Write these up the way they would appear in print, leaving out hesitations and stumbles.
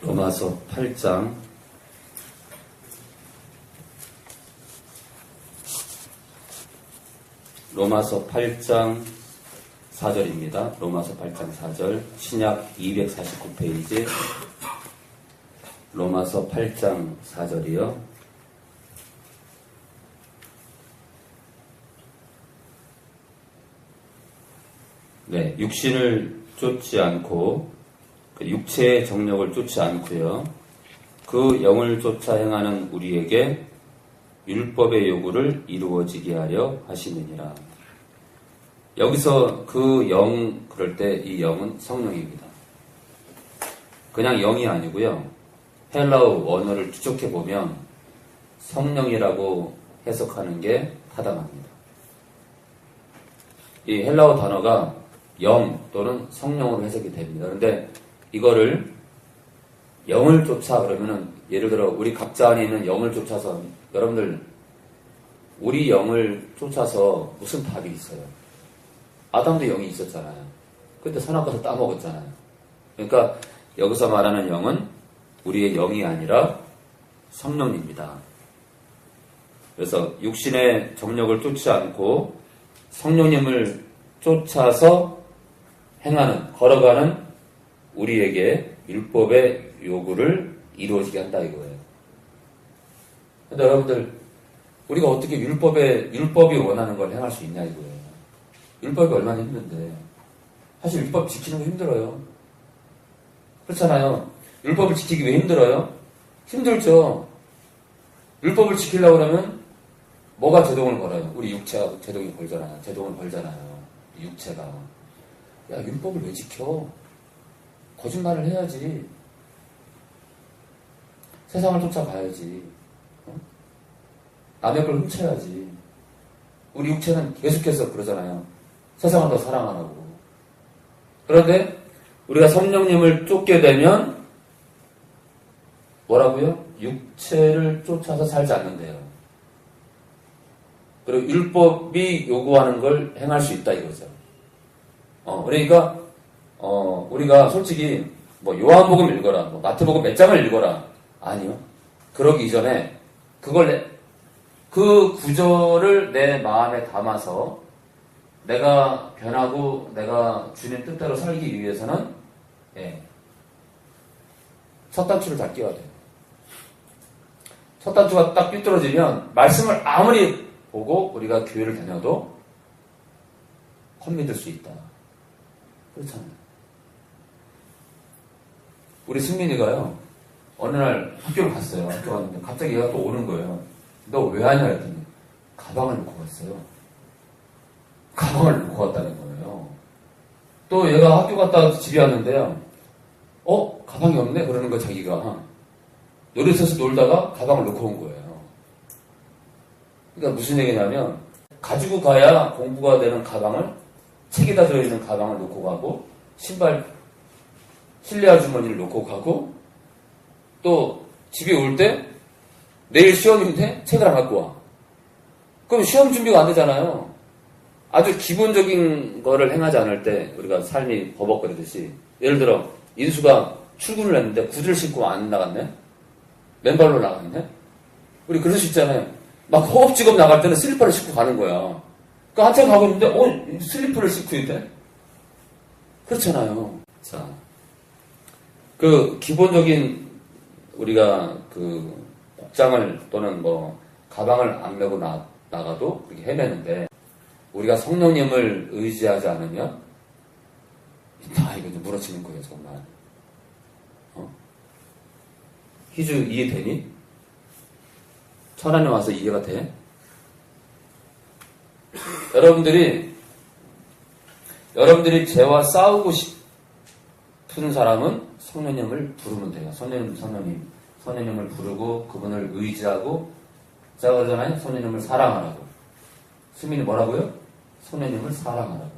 로마서 8장 로마서 8장 4절입니다. 로마서 8장 4절 신약 249페이지 로마서 8장 4절이요. 네, 육신을 쫓지 않고 육체의 정력을 쫓지 않고요. 그 영을 쫓아 행하는 우리에게 율법의 요구를 이루어지게 하려 하시느니라. 여기서 그 영, 그럴 때 이 영은 성령입니다. 그냥 영이 아니고요. 헬라어 원어를 추적해보면 성령이라고 해석하는 게 타당합니다. 이 헬라어 단어가 영 또는 성령으로 해석이 됩니다. 그런데 이거를 영을 쫓아 그러면은 예를 들어 우리 각자 안에 있는 영을 쫓아서 여러분들 우리 영을 쫓아서 무슨 답이 있어요? 아담도 영이 있었잖아요. 그때 선악과서 따먹었잖아요. 그러니까 여기서 말하는 영은 우리의 영이 아니라 성령입니다. 그래서 육신의 정력을 쫓지 않고 성령님을 쫓아서 행하는, 걸어가는 우리에게 율법의 요구를 이루어지게 한다 이거예요. 근데 여러분들 우리가 어떻게 율법이 원하는 걸 행할 수 있냐 이거예요. 율법이 얼마나 힘든데. 사실 율법 지키는 거 힘들어요. 그렇잖아요. 율법을 지키기 왜 힘들어요? 힘들죠. 율법을 지키려고 그러면 뭐가 제동을 걸어요? 우리 육체가 제동을 걸잖아요. 육체가. 야, 율법을 왜 지켜? 거짓말을 해야지. 세상을 쫓아가야지. 남의 걸 훔쳐야지. 우리 육체는 계속해서 그러잖아요. 세상을 더 사랑하라고. 그런데 우리가 성령님을 쫓게 되면 뭐라고요? 육체를 쫓아서 살지 않는데요. 그리고 율법이 요구하는 걸 행할 수 있다 이거죠. 그러니까 우리가 솔직히 뭐 요한복음 읽어라, 뭐 마태복음 몇 장을 읽어라. 아니요. 그러기 이전에 그 구절을 내 마음에 담아서 내가 변하고 내가 주님 뜻대로 살기 위해서는 첫 단추를 잘 끼워야 돼요. 첫 단추가 딱 삐뚤어지면 말씀을 아무리 보고 우리가 교회를 다녀도 헛믿을 수 있다. 그렇잖아요. 우리 승민이가요, 어느 날 학교를 갔어요. 학교 갔는데 갑자기 얘가 또 오는 거예요. 너 왜 하냐 했더니 가방을 놓고 갔어요. 가방을 놓고 갔다는 거예요. 또 얘가 학교 갔다 집에 왔는데요. 가방이 없네? 그러는 거 자기가. 놀이터에서 놀다가 가방을 놓고 온 거예요. 그러니까 무슨 얘기냐면 가지고 가야 공부가 되는 가방을, 책에다 들어있는 가방을 놓고 가고, 신발, 실내화 주머니를 놓고 가고, 또 집에 올 때 내일 시험인데 책을 안 갖고 와. 그럼 시험 준비가 안 되잖아요. 아주 기본적인 거를 행하지 않을 때 우리가 삶이 버벅거리듯이, 예를 들어 인수가 출근을 했는데 구두를 신고 안 나갔네? 맨발로 나갔네? 우리 그럴 수 있잖아요. 막 허겁지겁 나갈 때는 슬리퍼를 신고 가는 거야. 그러니까 한참 가고 있는데 슬리퍼를 신고 있대? 그렇잖아요. 자, 그 기본적인 우리가 그 복장을 또는 뭐 가방을 안 메고 나가도 그렇게 헤매는데, 우리가 성령님을 의지하지 않으면 이거 좀 물어치는 거예요 정말. 희주 이해되니? 천안에 와서 이해가 돼? 여러분들이 죄와 싸우고 싶은 사람은 성령님을 부르면 돼요. 성령님을 부르고 그분을 의지하고, 제가 그러잖아요. 성령님을 사랑하라고. 수민이 뭐라고요? 성령님을 사랑하라고.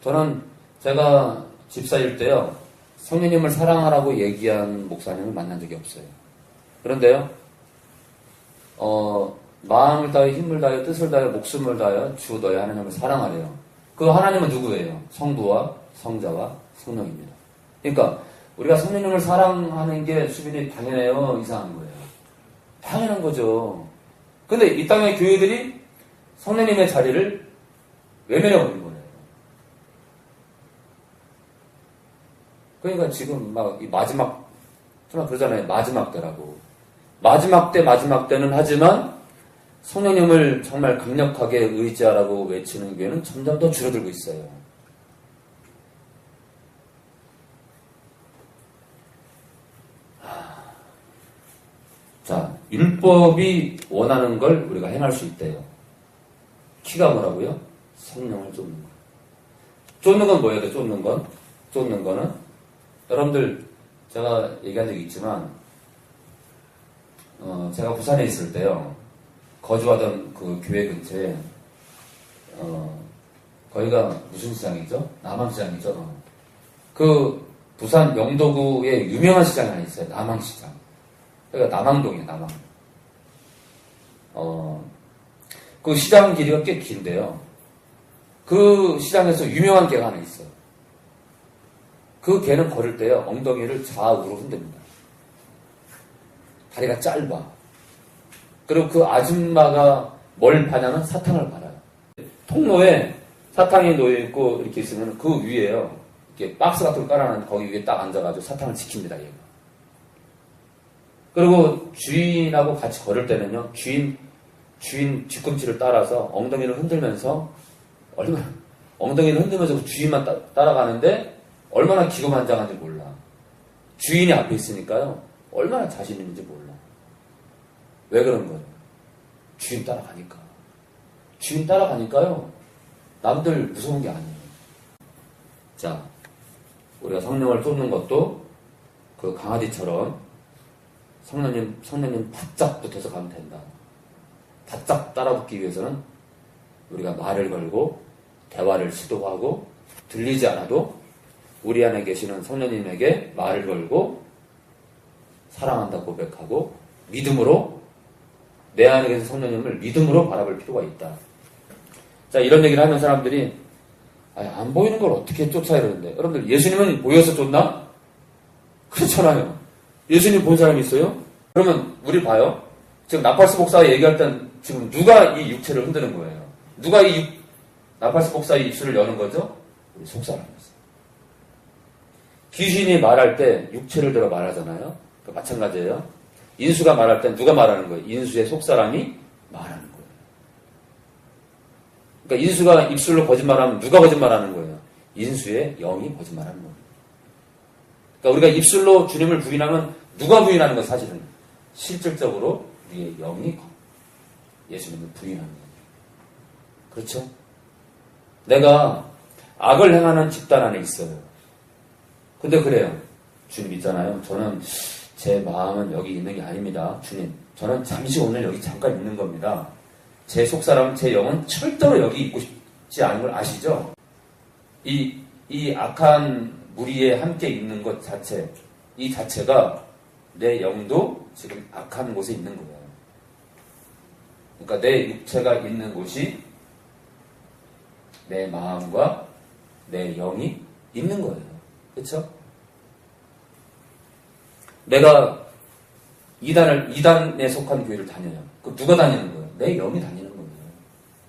저는 제가 집사일 때요, 성령님을 사랑하라고 얘기한 목사님을 만난 적이 없어요. 그런데요, 마음을 다해, 힘을 다해, 뜻을 다해, 목숨을 다해 주 너의 하나님을 사랑하래요. 그 하나님은 누구예요? 성부와 성자와 성령입니다. 그러니까 우리가 성령님을 사랑하는 게 수빈이 당연해요? 이상한 거예요? 당연한 거죠. 근데 이 땅의 교회들이 성령님의 자리를 외면해버린 거예요. 그러니까 지금 막 이 마지막, 정말 그러잖아요. 마지막 때라고. 마지막 때는 하지만 성령님을 정말 강력하게 의지하라고 외치는 교회는 점점 더 줄어들고 있어요. 자, 율법이 원하는 걸 우리가 행할 수 있대요. 키가 뭐라고요? 성령을 쫓는 거. 쫓는 건 뭐예요? 쫓는 건? 쫓는 거는? 여러분들, 제가 얘기한 적이 있지만, 제가 부산에 있을 때요, 거주하던 그 교회 근처에, 거기가 무슨 시장이죠? 남항시장이죠. 그 부산 영도구에 유명한 시장이 하나 있어요. 남항시장. 여기가 남항동이에요, 남항. 그 시장 길이가 꽤 긴데요. 그 시장에서 유명한 개가 하나 있어요. 그 개는 걸을 때요, 엉덩이를 좌우로 흔듭니다. 다리가 짧아. 그리고 그 아줌마가 뭘 파냐면 사탕을 팔아요. 통로에 사탕이 놓여있고 이렇게 있으면 그 위에요, 이렇게 박스 같은 거 깔아놨는데 거기 위에 딱 앉아가지고 사탕을 지킵니다, 얘가. 그리고 주인하고 같이 걸을 때는요, 주인 뒤꿈치를 따라서 엉덩이를 흔들면서, 엉덩이를 흔들면서 그 주인만 따라가는데, 얼마나 기고만장한지 몰라. 주인이 앞에 있으니까요, 얼마나 자신 있는지 몰라. 왜 그런 거예요? 주인 따라가니까. 주인 따라가니까요, 남들 무서운 게 아니에요. 자, 우리가 성령을 쫓는 것도 그 강아지처럼 성령님 바짝 붙어서 가면 된다. 바짝 따라붙기 위해서는 우리가 말을 걸고 대화를 시도하고 들리지 않아도 우리 안에 계시는 성령님에게 말을 걸고 사랑한다 고백하고 믿음으로 내 안에 계신 성령님을 믿음으로 바라볼 필요가 있다. 자, 이런 얘기를 하면 사람들이 안 보이는 걸 어떻게 쫓아 이러는데, 여러분들 예수님은 보여서 쫓나? 그렇잖아요. 예수님 본 사람이 있어요? 그러면 우리 봐요. 지금 나팔스 목사가 얘기할 땐 지금 누가 이 육체를 흔드는 거예요? 누가 이 나팔스 목사의 입술을 여는 거죠? 우리 속사람이었어요. 귀신이 말할 때 육체를 들어 말하잖아요. 마찬가지예요. 인수가 말할 땐 누가 말하는 거예요? 인수의 속사람이 말하는 거예요. 그러니까 인수가 입술로 거짓말하면 누가 거짓말하는 거예요? 인수의 영이 거짓말하는 거예요. 그러니까 우리가 입술로 주님을 부인하면 누가 부인하는 거예요? 사실은 실질적으로 우리의 영이 예수님을 부인하는 거예요. 그렇죠? 내가 악을 행하는 집단 안에 있어요. 근데 그래요. 주님 있잖아요. 저는 제 마음은 여기 있는 게 아닙니다. 주님, 저는 잠시 오늘 여기 잠깐 있는 겁니다. 제 속사람, 제 영은 절대로 여기 있고 싶지 않은 걸 아시죠? 이 악한 무리에 함께 있는 것 자체, 이 자체가 내 영도 지금 악한 곳에 있는 거예요. 그러니까 내 육체가 있는 곳이 내 마음과 내 영이 있는 거예요. 그렇죠? 내가 이단에 속한 교회를 다녀요. 그 누가 다니는 거예요? 내 영이 다니는 거예요.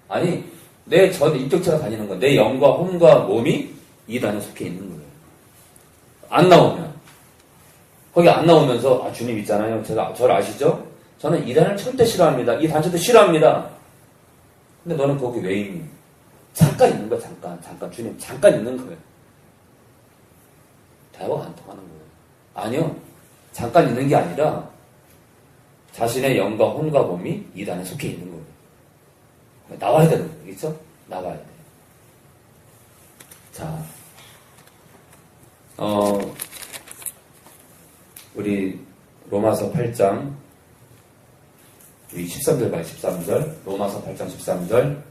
아니, 내 전 인격체가 다니는 거예요. 내 영과 혼과 몸이 이단에 속해 있는 거예요. 안 나오면. 거기 안 나오면서, 주님 있잖아요. 저를 아시죠? 저는 이단을 절대 싫어합니다. 이 단체도 싫어합니다. 근데 너는 거기 왜 있니? 잠깐 있는 거야, 잠깐. 주님, 잠깐 있는 거예요. 대화가 안 통하는 거예요. 아니요. 잠깐 있는 게 아니라 자신의 영과 혼과 몸이 이단에 속해 있는 거예요. 나와야 되는 거예요. 그렇죠? 나와야 돼요. 자, 우리 로마서 8장 우리 13절 봐요. 13절 로마서 8장 13절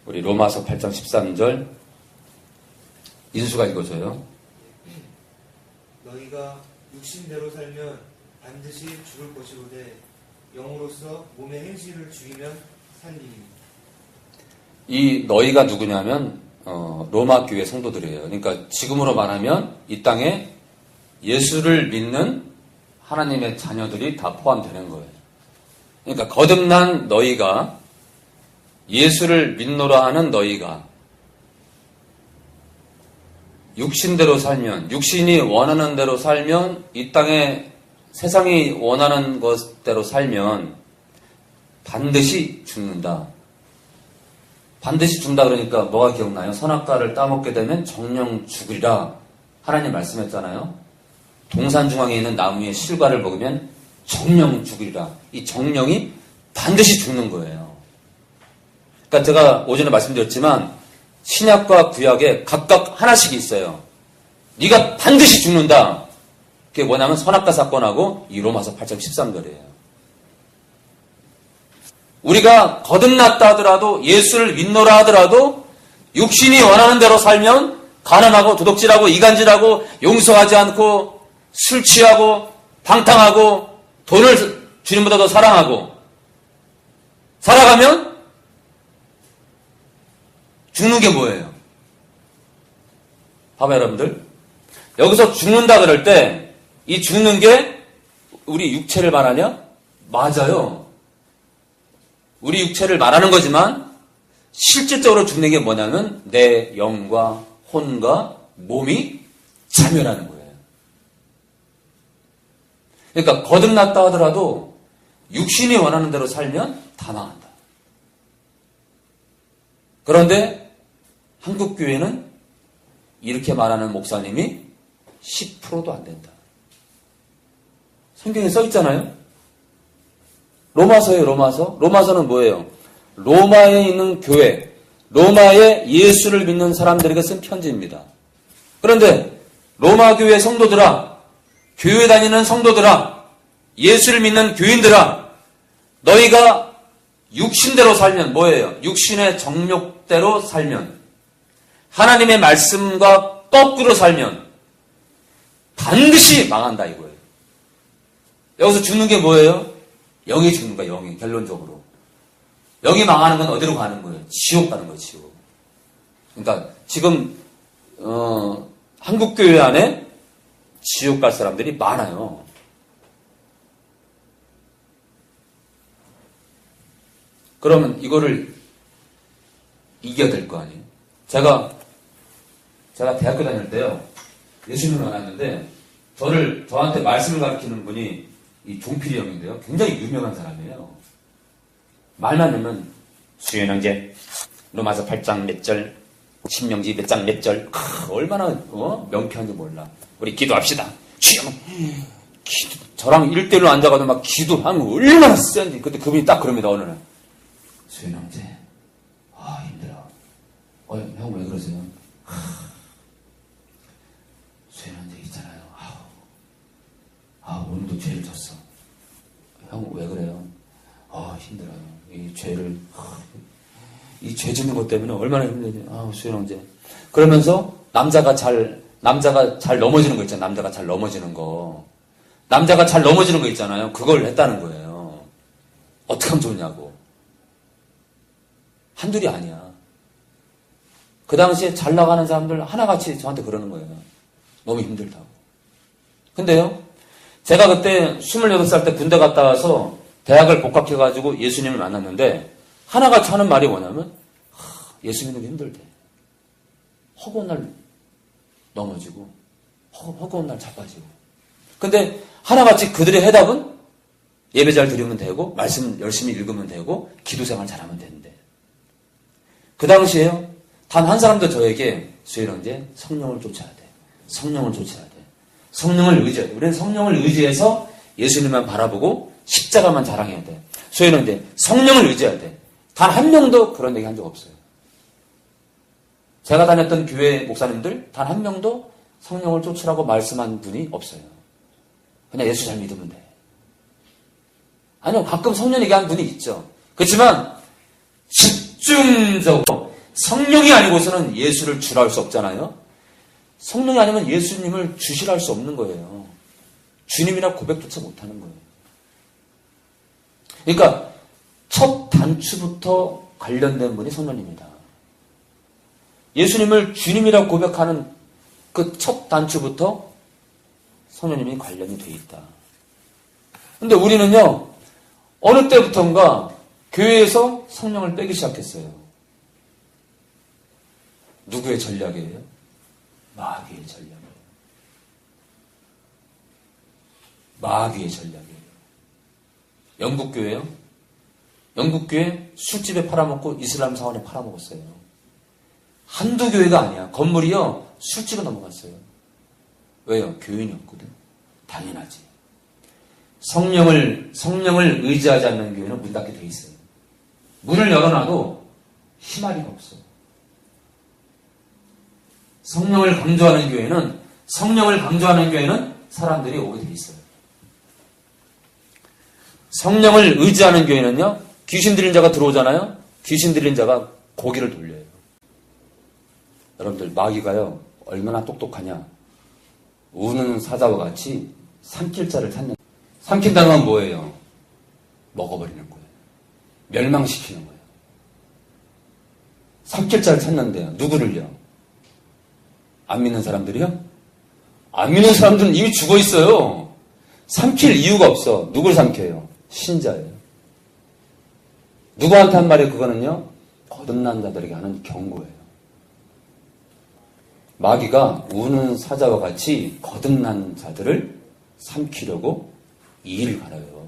우리 로마서 8장 13절 인수가 읽어줘요. 너희가 육신대로 살면 반드시 죽을 것이로되 영으로서 몸의 행실을 죽이면 살리니. 이 너희가 누구냐면 로마 교회 성도들이에요. 그러니까 지금으로 말하면 이 땅에 예수를 믿는 하나님의 자녀들이 다 포함되는 거예요. 그러니까 거듭난 너희가, 예수를 믿노라 하는 너희가 육신대로 살면, 육신이 원하는 대로 살면, 이 땅에 세상이 원하는 것대로 살면 반드시 죽는다. 반드시 죽는다 그러니까 뭐가 기억나요? 선악과를 따먹게 되면 정령 죽으리라. 하나님 말씀했잖아요. 동산 중앙에 있는 나무의 실과를 먹으면 정령 죽으리라. 이 정령이 반드시 죽는 거예요. 그러니까 제가 오전에 말씀드렸지만 신약과 구약에 각각 하나씩 있어요. 네가 반드시 죽는다. 그게 뭐냐면 선악과 사건하고 이 로마서 8장 13절이에요. 우리가 거듭났다 하더라도, 예수를 믿노라 하더라도 육신이 원하는 대로 살면 가난하고 도둑질하고 이간질하고 용서하지 않고 술 취하고 방탕하고 돈을 주님보다 더 사랑하고 살아가면 죽는 게 뭐예요? 봐봐요, 여러분들. 여기서 죽는다 그럴 때 이 죽는 게 우리 육체를 말하냐? 맞아요. 우리 육체를 말하는 거지만 실질적으로 죽는 게 뭐냐면 내 영과 혼과 몸이 자멸하는 거예요. 그러니까 거듭났다 하더라도 육신이 원하는 대로 살면 다 망한다. 그런데 한국교회는 이렇게 말하는 목사님이 10%도 안 된다. 성경에 써 있잖아요. 로마서예요, 로마서. 로마서는 뭐예요? 로마에 있는 교회, 로마에 예수를 믿는 사람들에게 쓴 편지입니다. 그런데 로마 교회 성도들아, 교회 다니는 성도들아, 예수를 믿는 교인들아, 너희가 육신대로 살면 뭐예요? 육신의 정욕대로 살면, 하나님의 말씀과 거꾸로 살면 반드시 망한다 이거예요. 여기서 죽는 게 뭐예요? 영이 죽는 거야, 영이. 결론적으로. 영이 망하는 건 어디로 가는 거예요? 지옥 가는 거예요, 지옥. 그러니까 지금 한국교회 안에 지옥 갈 사람들이 많아요. 그러면 이거를 이겨야 될 거 아니에요? 제가 대학교 다닐 때요, 예수님을 만났는데, 저한테 말씀을 가르치는 분이 이 종필이 형인데요. 굉장히 유명한 사람이에요. 말만 하면, 수연형제, 로마서 8장 몇 절, 신명기 몇 장 몇 절, 얼마나, 명쾌한지 몰라. 우리 기도합시다. 주여, 저랑 1대1로 앉아가지고 막 기도하면 얼마나 센지. 그때 그분이 딱 그럽니다, 어느 날. 수연형제, 힘들어. 형 왜 그러세요? 수연형제 있잖아요. 오늘도 죄를 졌어. 형 왜 그래요? 힘들어요. 이 죄를, 이 죄 짓는 것 때문에 얼마나 힘들지. 수연형제. 그러면서 남자가 잘 넘어지는 거 있잖아요. 남자가 잘 넘어지는 거. 남자가 잘 넘어지는 거 있잖아요. 그걸 했다는 거예요. 어떻게 하면 좋냐고. 한둘이 아니야. 그 당시에 잘 나가는 사람들 하나같이 저한테 그러는 거예요. 너무 힘들다고. 근데요, 제가 그때 28살 때 군대 갔다 와서 대학을 복학해가지고 예수님을 만났는데, 하나같이 하는 말이 뭐냐면, 예수 믿는 게 힘들대. 허구한 날 넘어지고, 허구한 날 자빠지고. 근데 하나같이 그들의 해답은 예배 잘 드리면 되고, 말씀 열심히 읽으면 되고, 기도 생활 잘하면 되는데. 그 당시에요, 단 한 사람도 저에게, 수혜령제, 성령을 쫓아야 돼. 성령을 쫓아야 돼. 성령을 의지해야 돼. 우리는 성령을 의지해서 예수님만 바라보고 십자가만 자랑해야 돼. 수혜령제, 성령을 의지해야 돼. 단 한 명도 그런 얘기 한 적 없어요. 제가 다녔던 교회 목사님들 단 한 명도 성령을 쫓으라고 말씀한 분이 없어요. 그냥 예수 잘 믿으면 돼. 아니요, 가끔 성령 얘기한 분이 있죠. 그렇지만 집중적으로 성령이 아니고서는 예수를 주라 할 수 없잖아요. 성령이 아니면 예수님을 주시라 할 수 없는 거예요. 주님이라 고백조차 못하는 거예요. 그러니까 첫 단추부터 관련된 분이 성령입니다. 예수님을 주님이라고 고백하는 그 첫 단추부터 성령님이 관련이 돼 있다. 근데 우리는요, 어느 때부턴가 교회에서 성령을 빼기 시작했어요. 누구의 전략이에요? 마귀의 전략이에요. 마귀의 전략이에요. 영국교회요? 영국교회 술집에 팔아먹고 이슬람 사원에 팔아먹었어요. 한두 교회가 아니야. 건물이요, 술집에 넘어갔어요. 왜요? 교인이었거든. 당연하지. 성령을 의지하지 않는 교회는 문 닫게 돼 있어요. 문을 열어놔도 희마리가 없어. 성령을 강조하는 교회는 사람들이 오게 돼 있어요. 성령을 의지하는 교회는요, 귀신 들린 자가 들어오잖아요. 귀신 들린 자가 고개를 돌려요. 여러분들, 마귀가요, 얼마나 똑똑하냐. 우는 사자와 같이 삼킬 자를 찾는. 삼킨다는 건 뭐예요? 먹어버리는 거예요. 멸망시키는 거예요. 삼킬 자를 찾는데요. 누구를요? 안 믿는 사람들이요? 안 믿는 사람들은 이미 죽어 있어요. 삼킬 이유가 없어. 누굴 삼켜요? 신자예요. 누구한테 한 말이에요? 그거는요, 거듭난 자들에게 하는 경고예요. 마귀가 우는 사자와 같이 거듭난 자들을 삼키려고 이를 갈아요.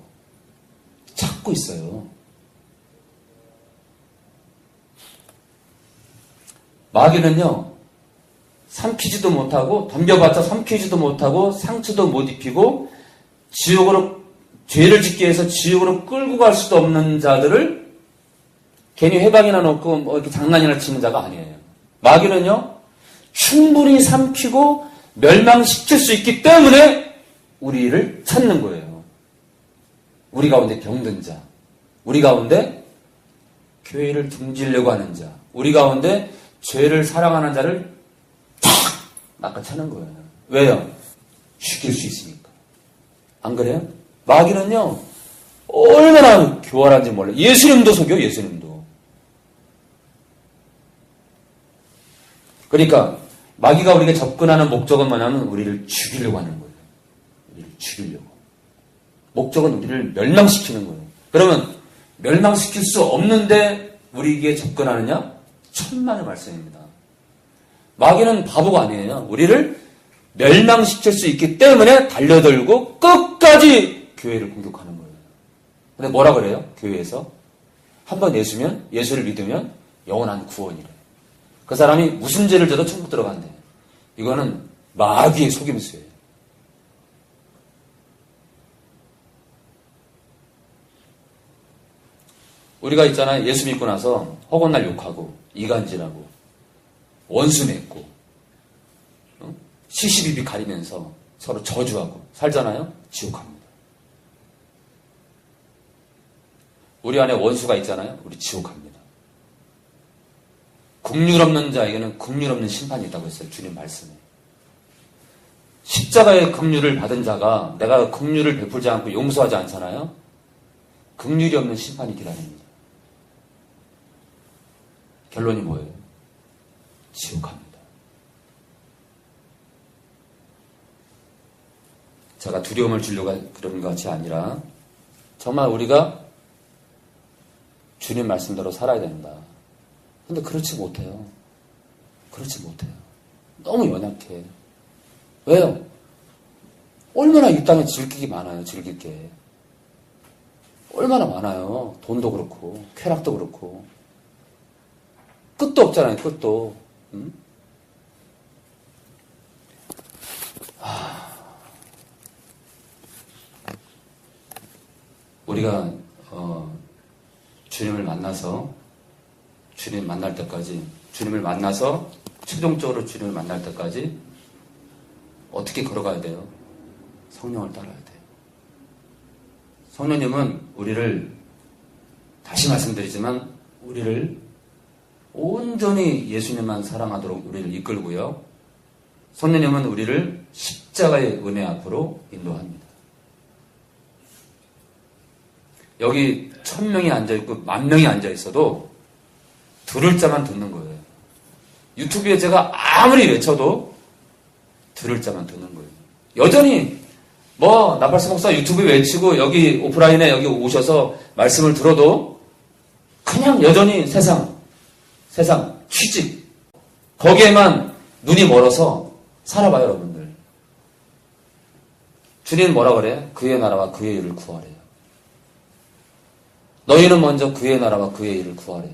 찾고 있어요. 마귀는요, 삼키지도 못하고, 덤벼봤자 삼키지도 못하고, 상처도 못 입히고, 지옥으로, 죄를 짓게 해서 지옥으로 끌고 갈 수도 없는 자들을 괜히 회방이나 놓고 뭐 이렇게 장난이나 치는 자가 아니에요. 마귀는요, 충분히 삼키고 멸망시킬 수 있기 때문에 우리를 찾는 거예요. 우리 가운데 병든 자, 우리 가운데 교회를 등지려고 하는 자, 우리 가운데 죄를 사랑하는 자를 탁 낚아채는 거예요. 왜요? 죽일 수 있으니까. 안 그래요? 마귀는요, 얼마나 교활한지 몰라요. 예수님도 속여, 예수님도. 그러니까 마귀가 우리에게 접근하는 목적은 뭐냐면 우리를 죽이려고 하는 거예요. 우리를 죽이려고. 목적은 우리를 멸망시키는 거예요. 그러면 멸망시킬 수 없는데 우리에게 접근하느냐? 천만의 말씀입니다. 마귀는 바보가 아니에요. 우리를 멸망시킬 수 있기 때문에 달려들고 끝까지 교회를 공격하는 거예요. 근데 뭐라 그래요? 교회에서 한번 예수를 믿으면 영원한 구원이래. 그 사람이 무슨 죄를 져도 천국 들어간대. 이거는 마귀의 속임수예요. 우리가 있잖아요. 예수 믿고 나서 허건날 욕하고 이간질하고 원수 맺고 시시비비 가리면서 서로 저주하고 살잖아요. 지옥 갑니다. 우리 안에 원수가 있잖아요. 우리 지옥 갑니다. 긍휼 없는 자에게는 긍휼 없는 심판이 있다고 했어요. 주님 말씀에. 십자가의 긍휼을 받은 자가 내가 긍휼을 베풀지 않고 용서하지 않잖아요. 긍휼이 없는 심판이 기다립니다. 결론이 뭐예요? 지옥 갑니다. 제가 두려움을 주려고 그런 것이 아니라 정말 우리가 주님 말씀대로 살아야 된다. 근데 그렇지 못해요. 그렇지 못해요. 너무 연약해. 왜요? 얼마나 이 땅에 즐기기 많아요. 즐길 게. 얼마나 많아요. 돈도 그렇고 쾌락도 그렇고 끝도 없잖아요. 끝도. 응? 우리가 주님을 만나서 주님 만날 때까지, 주님을 만나서 최종적으로 주님을 만날 때까지 어떻게 걸어가야 돼요? 성령을 따라야 돼요. 성령님은 우리를, 다시 말씀드리지만 우리를 온전히 예수님만 사랑하도록 우리를 이끌고요. 성령님은 우리를 십자가의 은혜 앞으로 인도합니다. 여기 1000명이 앉아있고 10,000명이 앉아있어도 들을 자만 듣는 거예요. 유튜브에 제가 아무리 외쳐도 들을 자만 듣는 거예요. 여전히 나팔스 목사 유튜브에 외치고 여기 오프라인에 여기 오셔서 말씀을 들어도 그냥 여전히 세상, 취직 거기에만 눈이 멀어서 살아봐요, 여러분들. 주님 뭐라 그래? 그의 나라와 그의 일을 구하래요. 너희는 먼저 그의 나라와 그의 일을 구하래요.